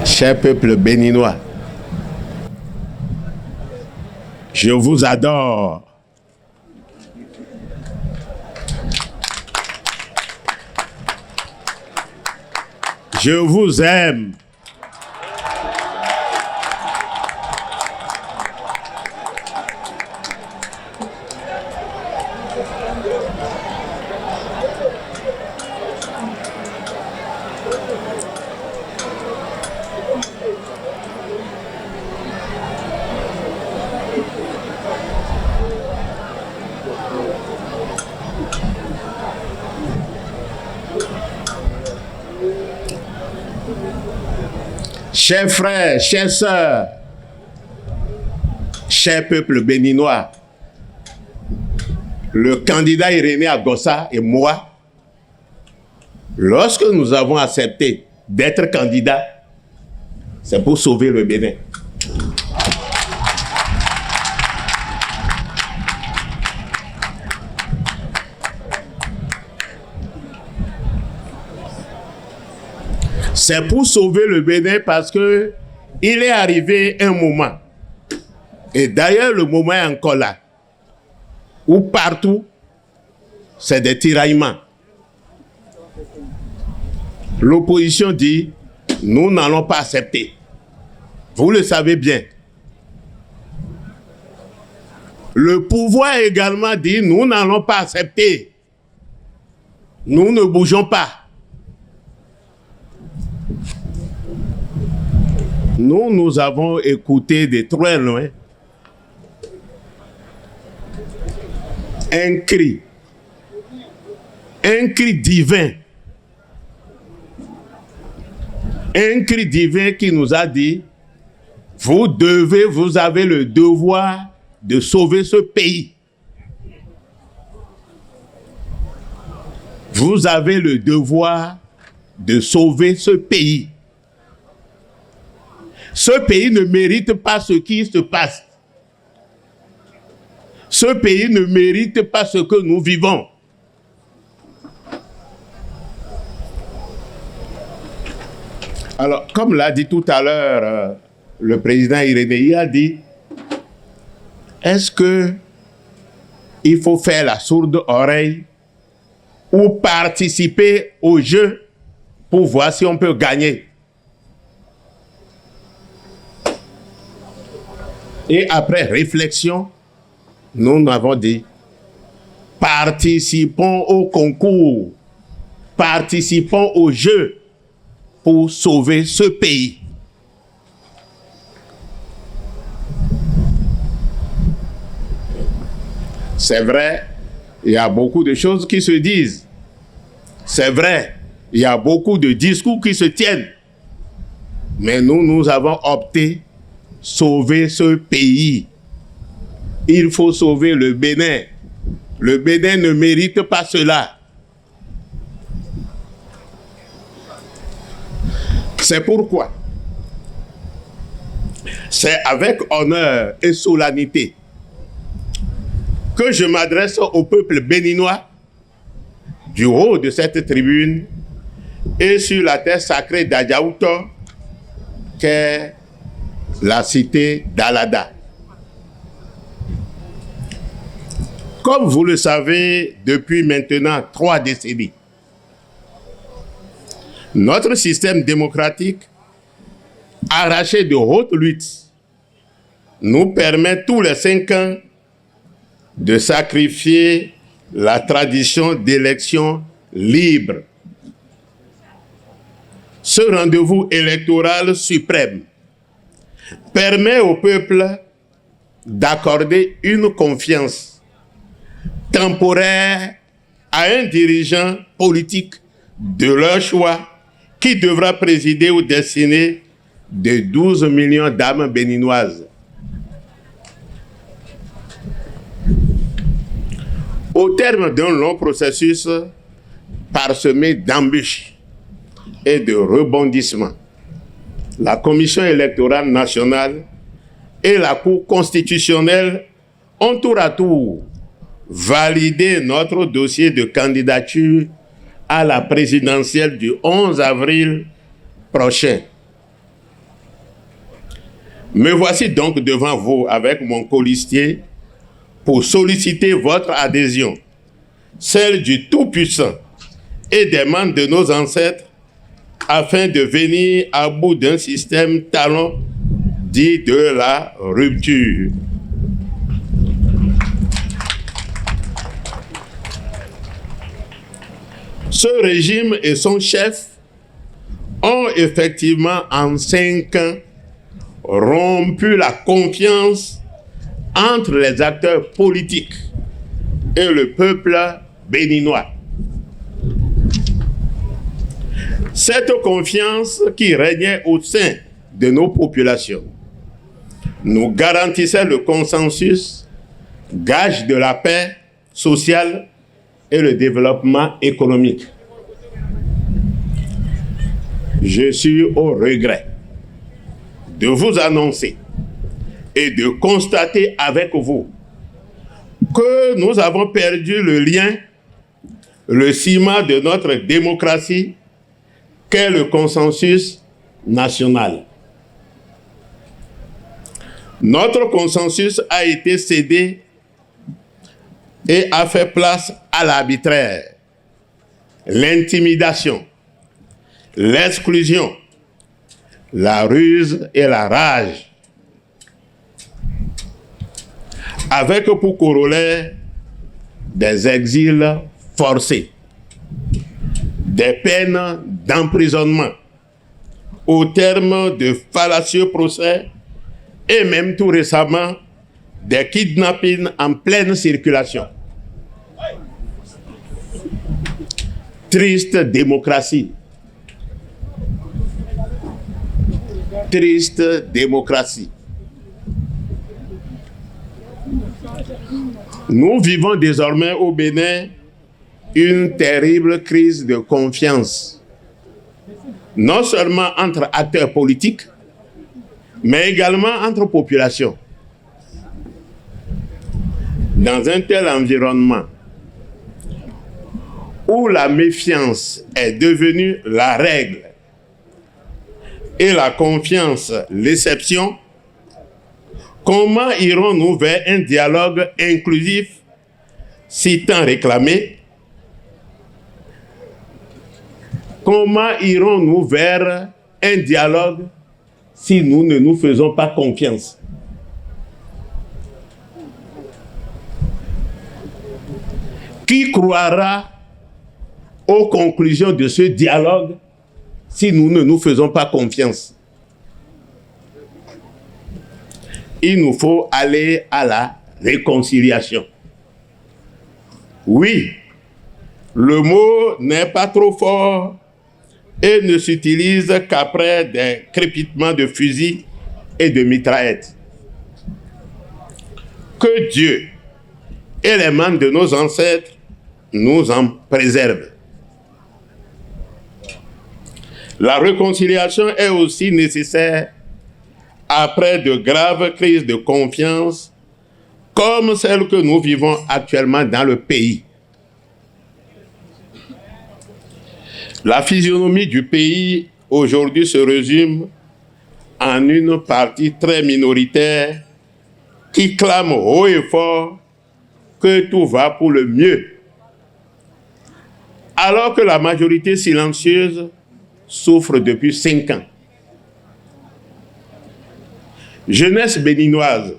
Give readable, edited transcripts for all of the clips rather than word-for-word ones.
Cher peuple béninois, je vous adore. Je vous aime. Chers frères, chères sœurs, cher peuple béninois, le candidat Irénée Agossa et moi, lorsque nous avons accepté d'être candidats, c'est pour sauver le Bénin. C'est pour sauver le Bénin parce que il est arrivé un moment, et d'ailleurs le moment est encore là, où partout, c'est des tiraillements. L'opposition dit, nous n'allons pas accepter. Vous le savez bien. Le pouvoir également dit, nous n'allons pas accepter. Nous ne bougeons pas. Nous avons écouté de très loin un cri divin, qui nous a dit, vous avez le devoir de sauver ce pays. Vous avez le devoir de sauver ce pays. Ce pays ne mérite pas ce qui se passe. Ce pays ne mérite pas ce que nous vivons. Alors, comme l'a dit tout à l'heure le président Irénée, il a dit, est-ce que il faut faire la sourde oreille ou participer au jeu pour voir si on peut gagner? Et après réflexion, nous avons dit, participons au concours, participons au jeu pour sauver ce pays. C'est vrai, il y a beaucoup de choses qui se disent. C'est vrai, il y a beaucoup de discours qui se tiennent. Mais nous avons opté sauver ce pays. Il faut sauver le Bénin. Le Bénin ne mérite pas cela. C'est pourquoi c'est avec honneur et solennité que je m'adresse au peuple béninois du haut de cette tribune et sur la terre sacrée d'Adjaouto, qu'est la cité d'Alada. Comme vous le savez depuis maintenant 3 décennies, notre système démocratique, arraché de haute lutte, nous permet tous les 5 ans de sacrifier la tradition d'élections libres. Ce rendez-vous électoral suprême permet au peuple d'accorder une confiance temporaire à un dirigeant politique de leur choix qui devra présider aux destinées de 12 millions d'âmes béninoises. Au terme d'un long processus parsemé d'embûches et de rebondissements, la Commission électorale nationale et la Cour constitutionnelle ont tour à tour validé notre dossier de candidature à la présidentielle du 11 avril prochain. Me voici donc devant vous avec mon colistier pour solliciter votre adhésion, celle du Tout-Puissant et des membres de nos ancêtres, afin de venir à bout d'un système talon dit de la rupture. Ce régime et son chef ont effectivement en 5 ans rompu la confiance entre les acteurs politiques et le peuple béninois. Cette confiance qui régnait au sein de nos populations nous garantissait le consensus, gage de la paix sociale et le développement économique. Je suis au regret de vous annoncer et de constater avec vous que nous avons perdu le lien, le ciment de notre démocratie, qu'est le consensus national. Notre consensus a été cédé et a fait place à l'arbitraire, l'intimidation, l'exclusion, la ruse et la rage, avec pour corollaire des exils forcés, des peines d'emprisonnement au terme de fallacieux procès et même tout récemment des kidnappings en pleine circulation. Triste démocratie. Triste démocratie. Nous vivons désormais au Bénin une terrible crise de confiance, non seulement entre acteurs politiques, mais également entre populations. Dans un tel environnement où la méfiance est devenue la règle et la confiance l'exception, comment irons-nous vers un dialogue inclusif si tant réclamé? Comment irons-nous vers un dialogue si nous ne nous faisons pas confiance? Qui croira aux conclusions de ce dialogue si nous ne nous faisons pas confiance? Il nous faut aller à la réconciliation. Oui, le mot n'est pas trop fort et ne s'utilise qu'après des crépitements de fusils et de mitraillettes. Que Dieu et les membres de nos ancêtres nous en préservent. La réconciliation est aussi nécessaire après de graves crises de confiance comme celle que nous vivons actuellement dans le pays. La physionomie du pays aujourd'hui se résume en une partie très minoritaire qui clame haut et fort que tout va pour le mieux, alors que la majorité silencieuse souffre depuis 5 ans. Jeunesse béninoise,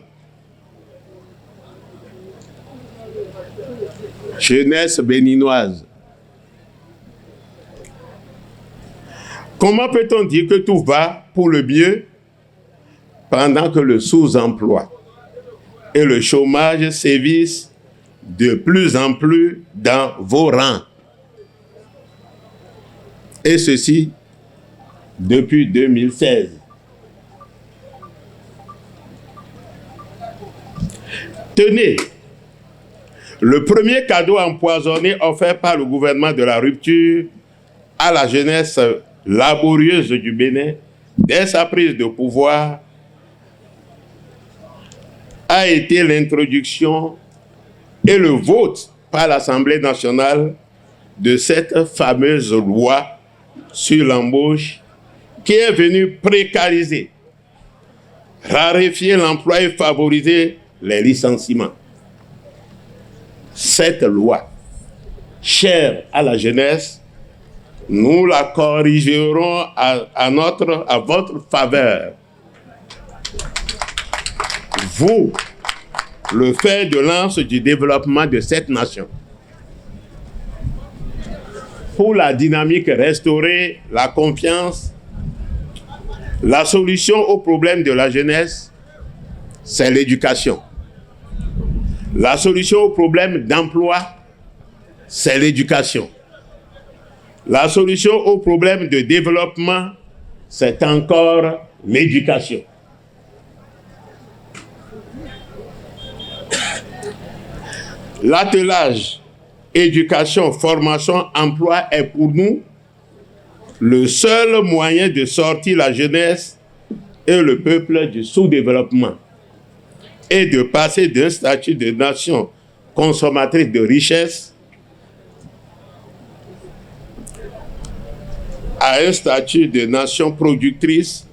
jeunesse béninoise, comment peut-on dire que tout va pour le mieux pendant que le sous-emploi et le chômage sévissent de plus en plus dans vos rangs? Et ceci depuis 2016. Tenez, le premier cadeau empoisonné offert par le gouvernement de la rupture à la jeunesse laborieuse du Bénin dès sa prise de pouvoir a été l'introduction et le vote par l'Assemblée nationale de cette fameuse loi sur l'embauche qui est venue précariser raréfier l'emploi et favoriser les licenciements. Cette loi, chère à la jeunesse, nous la corrigerons à votre faveur. Vous, le fer de lance du développement de cette nation. Pour la dynamique restaurer la confiance, la solution au problème de la jeunesse, c'est l'éducation. La solution au problème d'emploi, c'est l'éducation. La solution au problème de développement, c'est encore l'éducation. L'attelage, éducation, formation, emploi est pour nous le seul moyen de sortir la jeunesse et le peuple du sous-développement et de passer d'un statut de nation consommatrice de richesses à un statut de nation productrice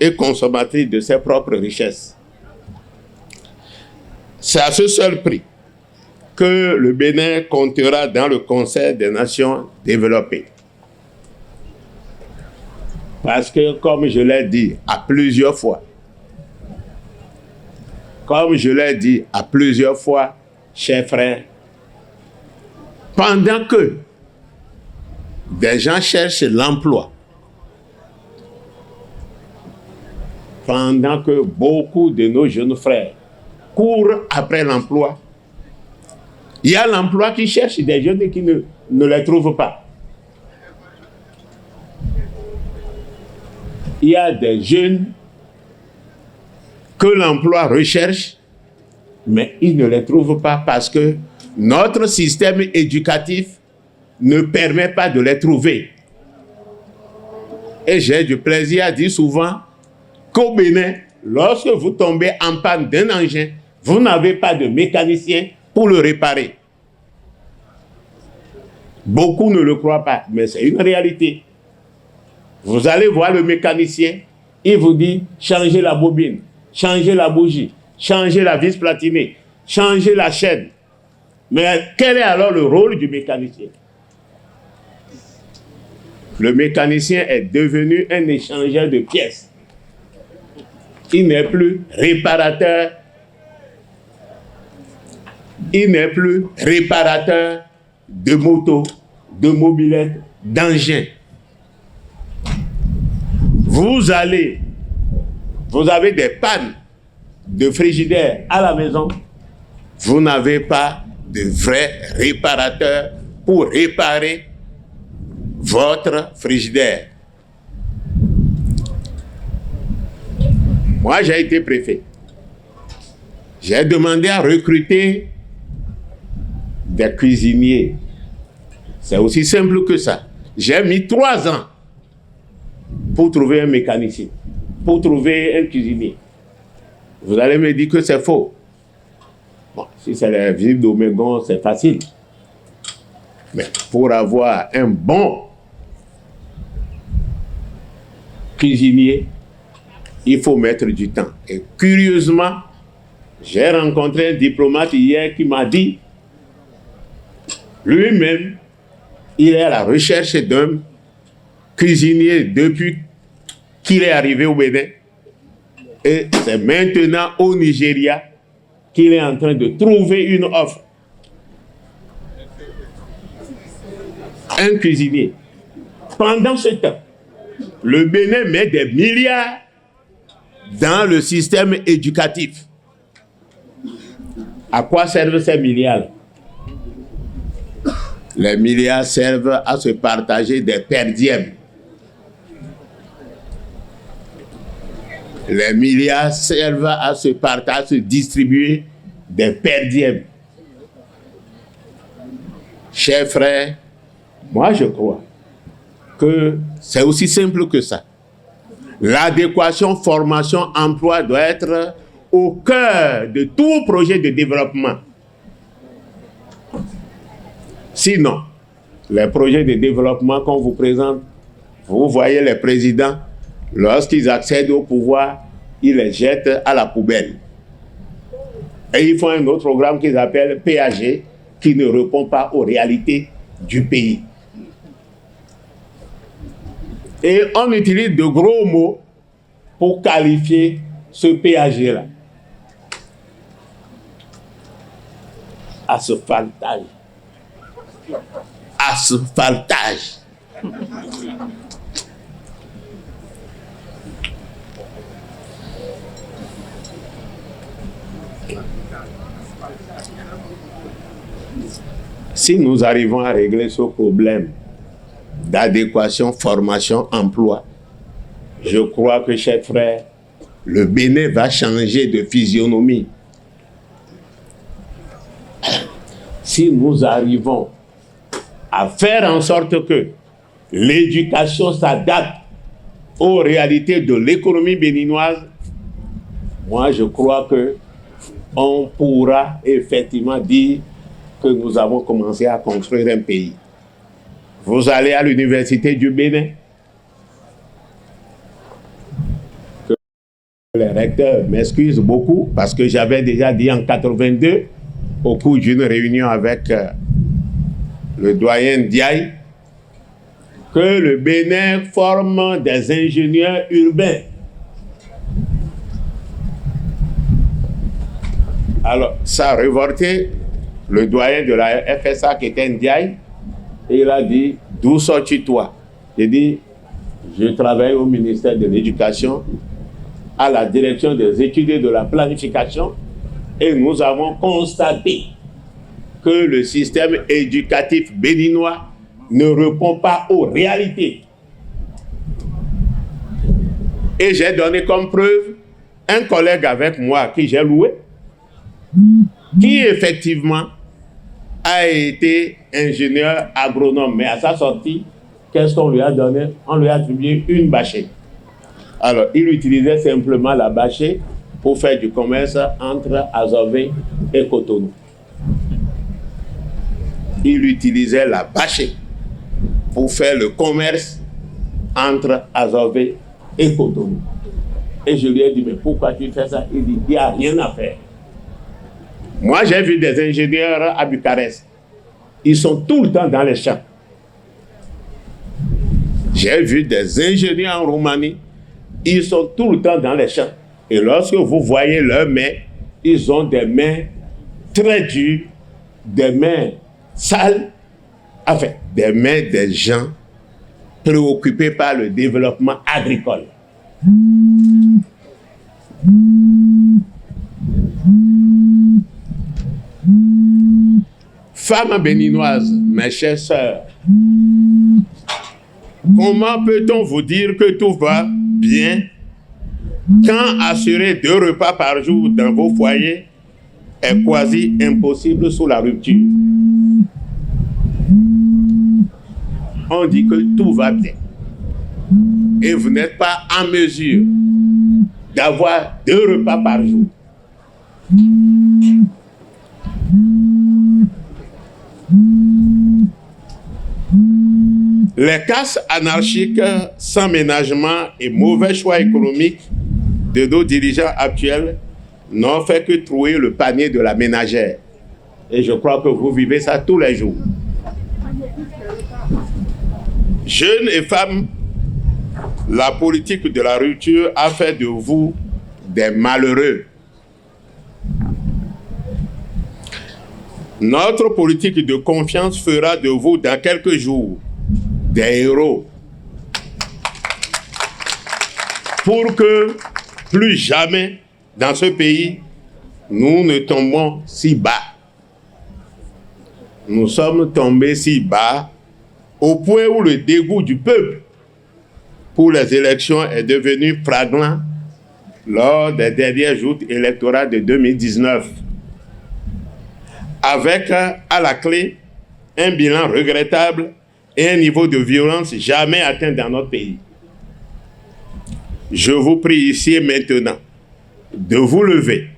et consommatrice de ses propres richesses. C'est à ce seul prix que le Bénin comptera dans le Conseil des Nations développées. Parce que, comme je l'ai dit à plusieurs fois, chers frères, pendant que des gens cherchent l'emploi, pendant que beaucoup de nos jeunes frères courent après l'emploi, il y a l'emploi qui cherche des jeunes et qui ne les trouvent pas. Il y a des jeunes que l'emploi recherche, mais ils ne les trouvent pas parce que notre système éducatif ne permet pas de les trouver. Et j'ai du plaisir à dire souvent qu'au Bénin, lorsque vous tombez en panne d'un engin, vous n'avez pas de mécanicien pour le réparer. Beaucoup ne le croient pas, mais c'est une réalité. Vous allez voir le mécanicien, il vous dit changez la bobine, changez la bougie, changez la vis platinée, changez la chaîne. Mais quel est alors le rôle du mécanicien? Le mécanicien est devenu un échangeur de pièces. Il n'est plus réparateur. Il n'est plus réparateur de motos, de mobylettes, d'engins. Vous avez des pannes de frigidaire à la maison. Vous n'avez pas de vrai réparateur pour réparer votre frigidaire. Moi, j'ai été préfet. J'ai demandé à recruter des cuisiniers. C'est aussi simple que ça. J'ai mis 3 ans pour trouver un mécanicien, pour trouver un cuisinier. Vous allez me dire que c'est faux. Bon, si c'est la ville d'Omégon, c'est facile. Mais pour avoir un bon cuisinier, il faut mettre du temps. Et curieusement, j'ai rencontré un diplomate hier qui m'a dit, lui-même, il est à la recherche d'un cuisinier depuis qu'il est arrivé au Bénin. Et c'est maintenant au Nigeria qu'il est en train de trouver une offre. Un cuisinier. Pendant ce temps, le Bénin met des milliards dans le système éducatif. À quoi servent ces milliards? Les milliards servent à se partager des perdièmes. Les milliards servent à se partager, à se distribuer des perdièmes. Chers frères, moi je crois que c'est aussi simple que ça. L'adéquation, formation, emploi doit être au cœur de tout projet de développement. Sinon, les projets de développement qu'on vous présente, vous voyez les présidents, lorsqu'ils accèdent au pouvoir, ils les jettent à la poubelle. Et ils font un autre programme qu'ils appellent PAG, qui ne répond pas aux réalités du pays. Et on utilise de gros mots pour qualifier ce PAG-là. Asphaltage. Asphaltage. Si nous arrivons à régler ce problème d'adéquation, formation, emploi, je crois que, chers frères, le Bénin va changer de physionomie. Si nous arrivons à faire en sorte que l'éducation s'adapte aux réalités de l'économie béninoise, moi je crois que on pourra effectivement dire que nous avons commencé à construire un pays. Vous allez à l'université du Bénin, que les recteurs m'excusent beaucoup parce que j'avais déjà dit en 82 au cours d'une réunion avec le doyen Ndiaye que le Bénin forme des ingénieurs urbains. Alors, ça a révolté le doyen de la FSA qui était Ndiaye, et il a dit, d'où sortis toi? J'ai dit, je travaille au ministère de l'Éducation, à la direction des études et de la planification, et nous avons constaté que le système éducatif béninois ne répond pas aux réalités. Et j'ai donné comme preuve un collègue avec moi qui j'ai loué, qui effectivement a été ingénieur agronome. Mais à sa sortie, qu'est-ce qu'on lui a donné? On lui a attribué une bâchée. Alors, il utilisait simplement la bâchée pour faire du commerce entre Azové et Cotonou. Il utilisait la bâchée pour faire le commerce entre Azové et Cotonou. Et je lui ai dit, mais pourquoi tu fais ça? Il dit, il n'y a rien à faire. Moi, j'ai vu des ingénieurs à Bucarest. Ils sont tout le temps dans les champs. J'ai vu des ingénieurs en Roumanie. Ils sont tout le temps dans les champs. Et lorsque vous voyez leurs mains, ils ont des mains très dures, des mains sales, enfin, des mains des gens préoccupés par le développement agricole. Femmes béninoises, mes chères sœurs, comment peut-on vous dire que tout va bien quand assurer 2 repas par jour dans vos foyers est quasi impossible sous la rupture? On dit que tout va bien et vous n'êtes pas en mesure d'avoir 2 repas par jour. Les casses anarchiques sans ménagement et mauvais choix économiques de nos dirigeants actuels n'ont fait que trouer le panier de la ménagère. Et je crois que vous vivez ça tous les jours. Jeunes et femmes, la politique de la rupture a fait de vous des malheureux. Notre politique de confiance fera de vous dans quelques jours des héros. Pour que plus jamais dans ce pays, nous ne tombons si bas. Nous sommes tombés si bas au point où le dégoût du peuple pour les élections est devenu flagrant lors des dernières joutes électorales de 2019. Avec à la clé un bilan regrettable et un niveau de violence jamais atteint dans notre pays. Je vous prie ici et maintenant de vous lever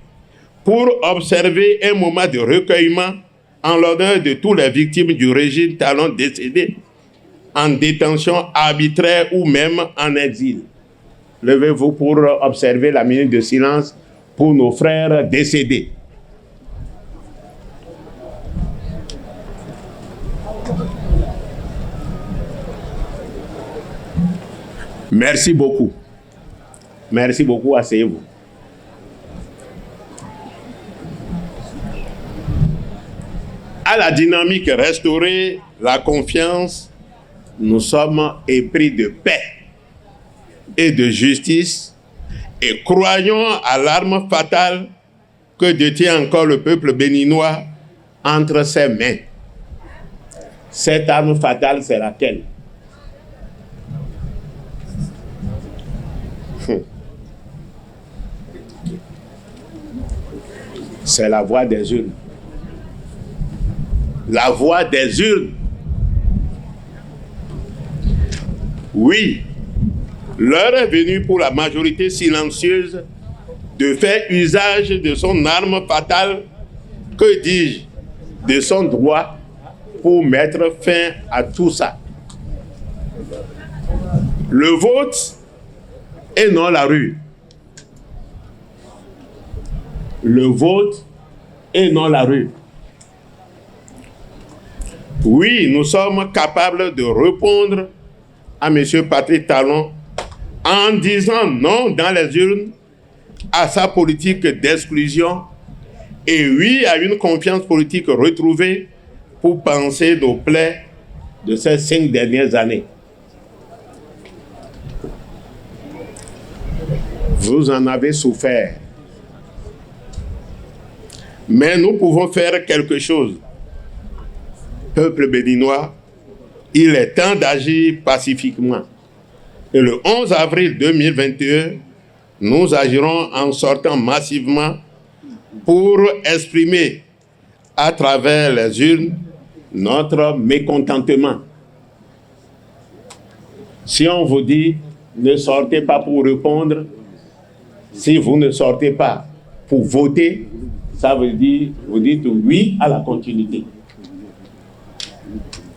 pour observer un moment de recueillement en l'honneur de toutes les victimes du régime Talon décédées en détention arbitraire ou même en exil. levez-vous pour observer la minute de silence pour nos frères décédés. Merci beaucoup. Merci beaucoup, asseyez-vous. À la dynamique restaurée, la confiance, nous sommes épris de paix et de justice et croyons à l'arme fatale que détient encore le peuple béninois entre ses mains. Cette arme fatale, c'est laquelle? C'est la voix des urnes. La voix des urnes. Oui, l'heure est venue pour la majorité silencieuse de faire usage de son arme fatale, que dis-je, de son droit pour mettre fin à tout ça. Le vote et non la rue. Le vote et non la rue. Oui, nous sommes capables de répondre à M. Patrick Talon en disant non dans les urnes à sa politique d'exclusion et oui à une confiance politique retrouvée pour panser nos plaies de ces 5 dernières années. Vous en avez souffert. Mais nous pouvons faire quelque chose. Peuple béninois, il est temps d'agir pacifiquement. Et le 11 avril 2021, nous agirons en sortant massivement pour exprimer à travers les urnes notre mécontentement. Si on vous dit ne sortez pas pour répondre, si vous ne sortez pas pour voter, ça veut dire vous dites oui à la continuité.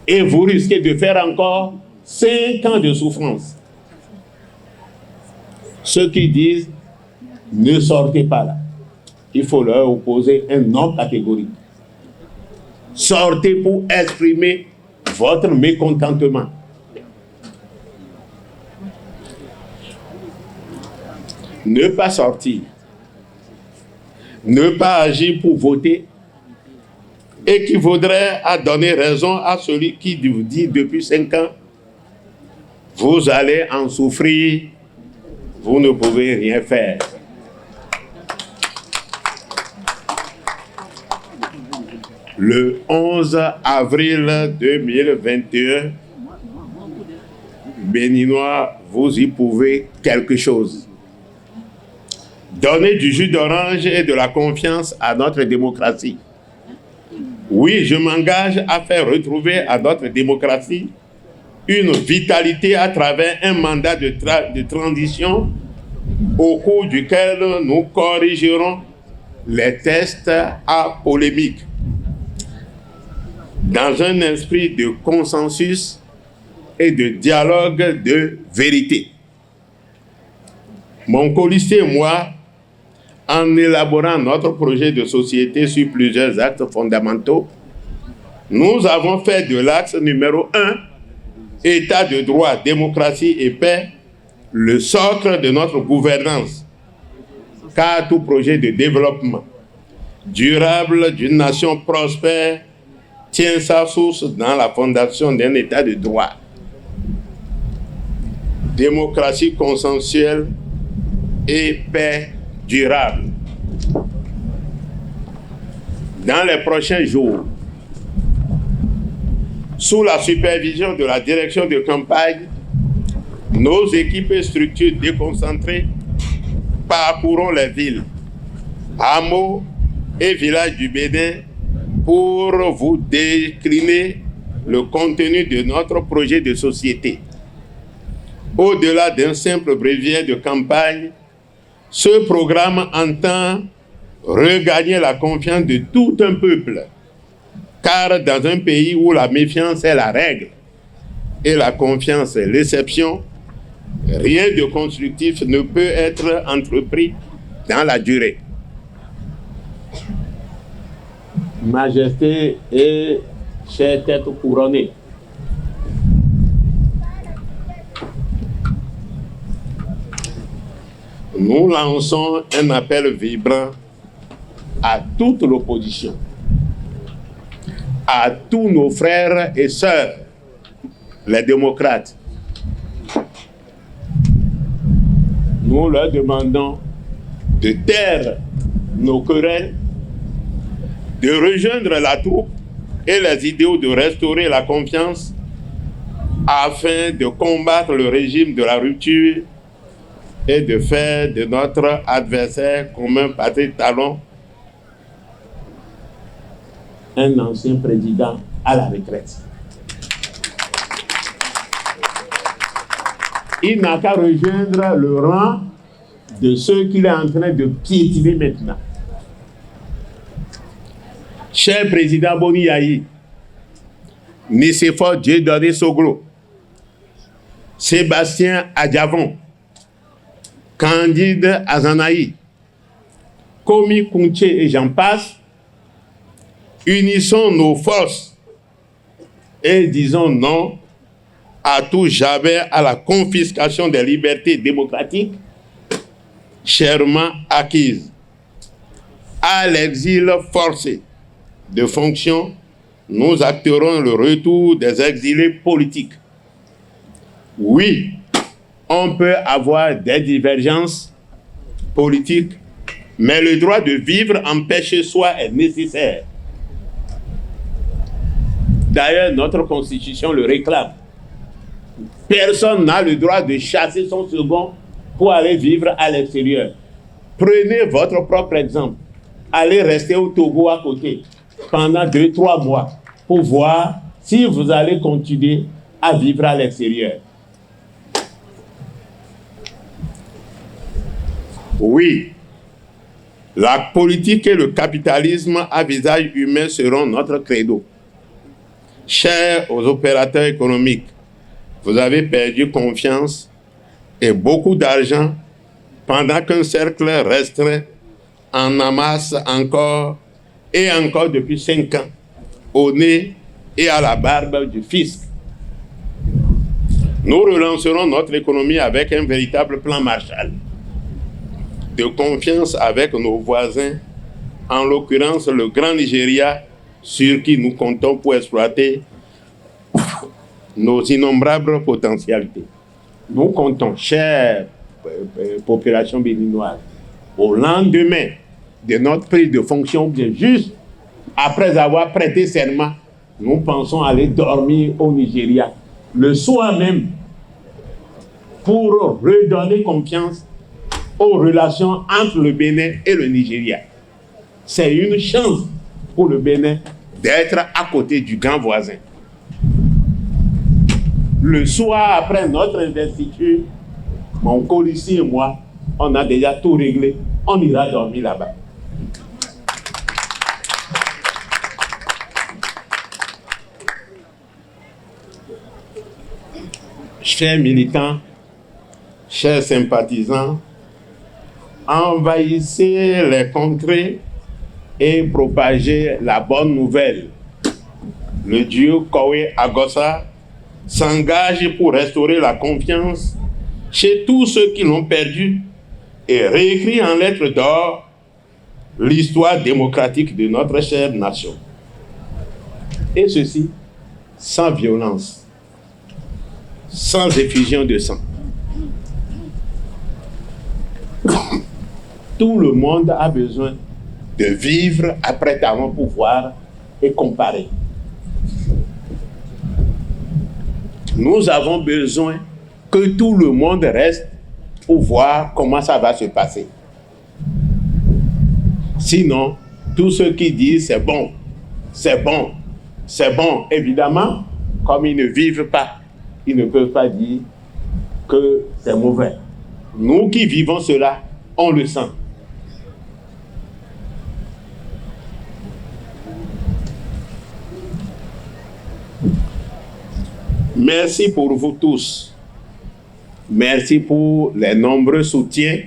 Et vous risquez de faire encore 5 ans de souffrance. Ceux qui disent ne sortez pas là, il faut leur opposer un non catégorique. Sortez pour exprimer votre mécontentement. Ne pas sortir, ne pas agir pour voter, équivaudrait à donner raison à celui qui vous dit depuis 5 ans, vous allez en souffrir, vous ne pouvez rien faire. Le 11 avril 2021, Béninois, vous y pouvez quelque chose. Donnez du jus d'orange et de la confiance à notre démocratie. Oui, je m'engage à faire retrouver à notre démocratie une vitalité à travers un mandat de transition au cours duquel nous corrigerons les tests à polémique dans un esprit de consensus et de dialogue de vérité. Mon colistier et moi, en élaborant notre projet de société sur plusieurs actes fondamentaux, nous avons fait de l'axe numéro 1, État de droit, démocratie et paix, le socle de notre gouvernance. Car tout projet de développement durable d'une nation prospère tient sa source dans la fondation d'un État de droit. Démocratie consensuelle et paix durable. Dans les prochains jours, sous la supervision de la direction de campagne, nos équipes et structures déconcentrées parcourront les villes, hameaux et villages du Bénin pour vous décliner le contenu de notre projet de société. Au-delà d'un simple bréviaire de campagne, ce programme entend regagner la confiance de tout un peuple, car dans un pays où la méfiance est la règle et la confiance est l'exception, Rien de constructif ne peut être entrepris dans la durée. Majesté et chère tête couronnée, nous lançons un appel vibrant à toute l'opposition, à tous nos frères et sœurs, les démocrates. Nous leur demandons de taire nos querelles, de rejoindre la troupe et les idéaux de restaurer la confiance afin de combattre le régime de la rupture et de faire de notre adversaire commun Patrick Talon un ancien président à la retraite. Il n'a qu'à rejoindre le rang de ceux qu'il est en train de piétiner maintenant. Cher président Boni Yayi, Nicéphore Dieudonné Soglo, Sébastien Adjavon, Candide Azanaï, Komi Kounche et j'en passe, unissons nos forces et disons non à tout jamais à la confiscation des libertés démocratiques chèrement acquises, à l'exil forcé de fonction. Nous acterons le retour des exilés politiques. Oui, on peut avoir des divergences politiques, mais le droit de vivre en paix chez soi est nécessaire. D'ailleurs, notre Constitution le réclame. Personne n'a le droit de chasser son second pour aller vivre à l'extérieur. Prenez votre propre exemple. Allez rester au Togo à côté pendant 2-3 mois pour voir si vous allez continuer à vivre à l'extérieur. Oui, la politique et le capitalisme à visage humain seront notre credo. Chers aux opérateurs économiques, vous avez perdu confiance et beaucoup d'argent pendant qu'un cercle restreint en amasse encore et encore depuis 5 ans au nez et à la barbe du fisc. Nous relancerons notre économie avec un véritable plan Marshall de confiance avec nos voisins, en l'occurrence le Grand Nigeria, sur qui nous comptons pour exploiter nos innombrables potentialités. Nous comptons, chère population béninoise, au lendemain de notre prise de fonction, bien juste après avoir prêté serment, nous pensons aller dormir au Nigeria le soir même pour redonner confiance aux relations entre le Bénin et le Nigeria. C'est une chance pour le Bénin d'être à côté du grand voisin. Le soir après notre investiture, mon colici et moi, on a déjà tout réglé. On ira dormir là-bas. Chers militants, chers sympathisants, envahissez les contrées et propagez la bonne nouvelle. Le duo Kowe-Agossa s'engage pour restaurer la confiance chez tous ceux qui l'ont perdue et réécrit en lettres d'or l'histoire démocratique de notre chère nation. Et ceci sans violence, sans effusion de sang. Tout le monde a besoin de vivre après Talon pour voir et comparer. Nous avons besoin que tout le monde reste pour voir comment ça va se passer. Sinon, tous ceux qui disent c'est bon, c'est bon, c'est bon, évidemment, comme ils ne vivent pas, ils ne peuvent pas dire que c'est mauvais. Nous qui vivons cela, on le sent. Merci pour vous tous Merci pour les nombreux soutiens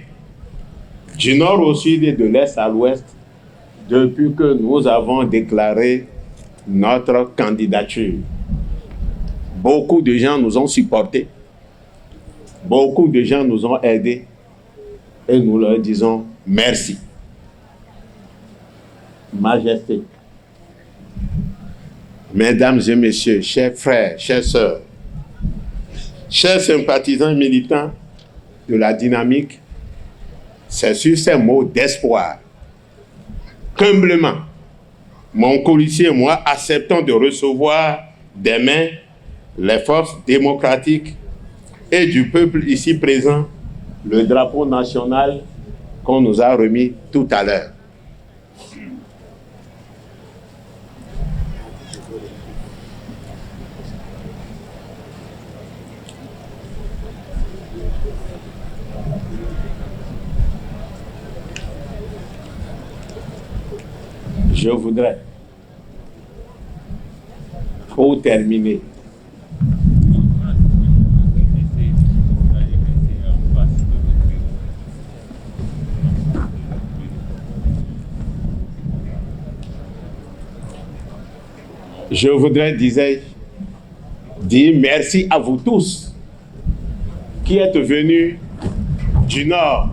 du nord au sud et de l'est à l'ouest depuis que nous avons déclaré notre candidature. Beaucoup de gens nous ont supportés, beaucoup de gens nous ont aidés et nous leur disons merci. Majesté, Mesdames et Messieurs, chers frères, chères sœurs, chers sympathisants militants de la dynamique, c'est sur ces mots d'espoir qu'humblement, mon colistier et moi acceptons de recevoir des mains les forces démocratiques et du peuple ici présent le drapeau national qu'on nous a remis tout à l'heure. Je voudrais, pour terminer, disais-je, dire merci à vous tous qui êtes venus du Nord,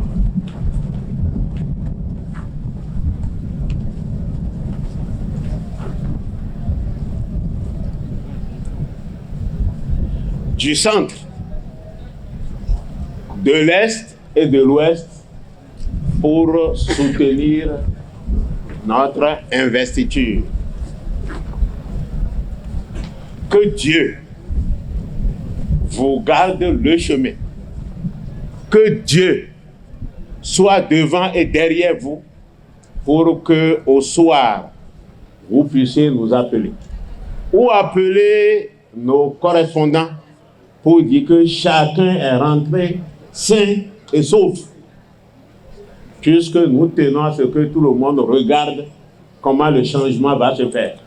du centre, de l'Est et de l'Ouest pour soutenir notre investiture. Que Dieu vous garde le chemin. Que Dieu soit devant et derrière vous pour que au soir, vous puissiez nous appeler. Ou appeler nos correspondants pour dire que chacun est rentré sain et sauf. Puisque nous tenons à ce que tout le monde regarde comment le changement va se faire.